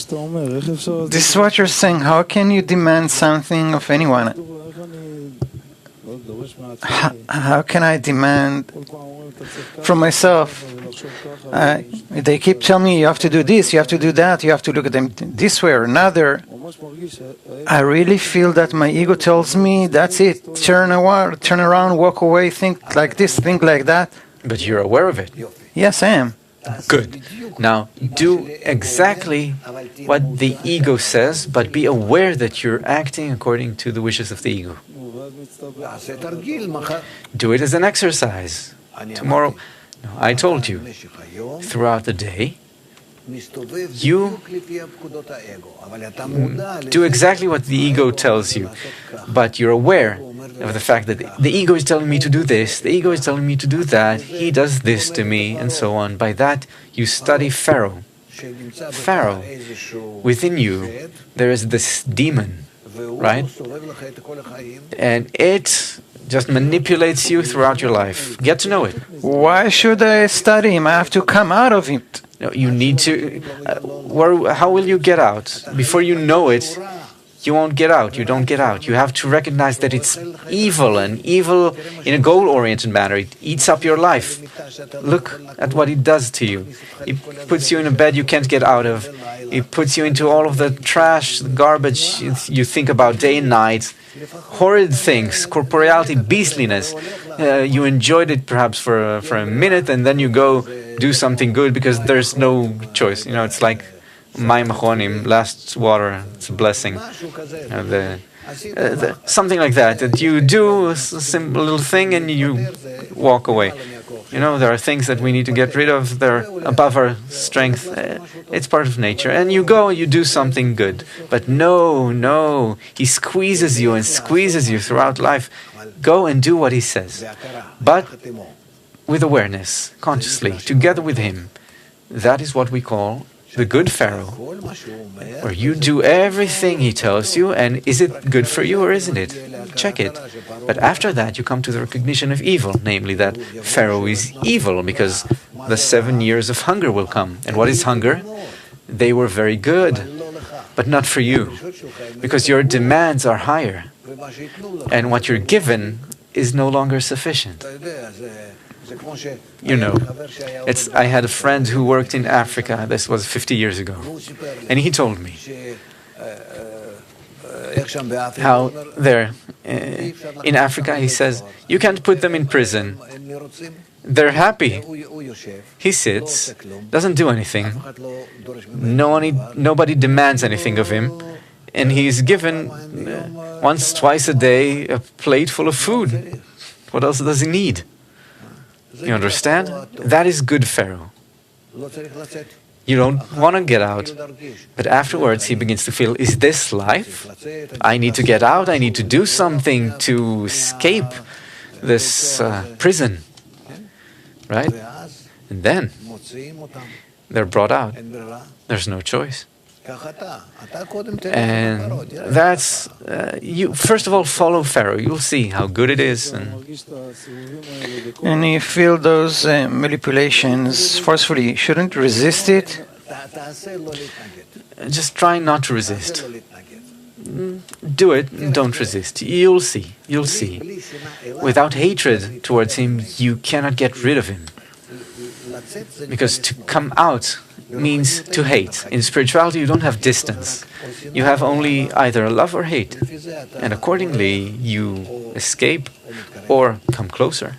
This is what you're saying. How can you demand something of anyone? How can I demand from myself? They keep telling me you have to do this, you have to do that, you have to look at them this way or another. I really feel that my ego tells me, that's it, turn around, walk away, think like this, think like that. But you're aware of it. Yes, I am. Good. Now, do exactly what the ego says, but be aware that you're acting according to the wishes of the ego. Do it as an exercise. Tomorrow, I told you, throughout the day, you do exactly what the ego tells you, but you're aware of the fact that the ego is telling me to do this, the ego is telling me to do that, he does this to me, and so on. By that, you study Pharaoh. Pharaoh, within you, there is this demon, right? And it just manipulates you throughout your life. Get to know it. Why should I study him? I have to come out of it. No, you need to. How will you get out? Before you know it, you won't get out. You don't get out. You have to recognize that it's evil, and evil in a goal-oriented manner. It eats up your life. Look at what it does to you. It puts you in a bed you can't get out of. It puts you into all of the trash, the garbage you think about day and night. Horrid things, corporeality, beastliness. You enjoyed it perhaps for a minute, and then you go do something good because there's no choice. You know, it's like Mayim Achronim, last water. It's a blessing. Something like that. That you do a simple little thing and you walk away. You know, there are things that we need to get rid of. They're above our strength. It's part of nature. And you go, you do something good. But no, he squeezes you and squeezes you throughout life. Go and do what he says. But with awareness, consciously, together with him. That is what we call the good Pharaoh, where you do everything he tells you, and is it good for you or isn't it? Check it. But after that, you come to the recognition of evil, namely that Pharaoh is evil because the 7 years of hunger will come. And what is hunger? They were very good, but not for you, because your demands are higher, and what you're given is no longer sufficient. You know, I had a friend who worked in Africa. This was 50 years ago. And he told me how there, in Africa, he says, you can't put them in prison. They're happy. He sits, doesn't do anything. Nobody demands anything of him. And he's given once, twice a day a plate full of food. What else does he need? You understand? That is good Pharaoh. You don't want to get out. But afterwards he begins to feel, is this life? I need to get out. I need to do something to escape this prison. Right? And then they're brought out. There's no choice. And that's, you first of all follow Pharaoh. You'll see how good it is. And you feel those manipulations forcefully. You shouldn't resist it. Just try not to resist. Do it and don't resist. You'll see. You'll see. Without hatred towards him, you cannot get rid of him. Because to come out means to hate. In spirituality, you don't have distance. You have only either love or hate. And accordingly, you escape or come closer.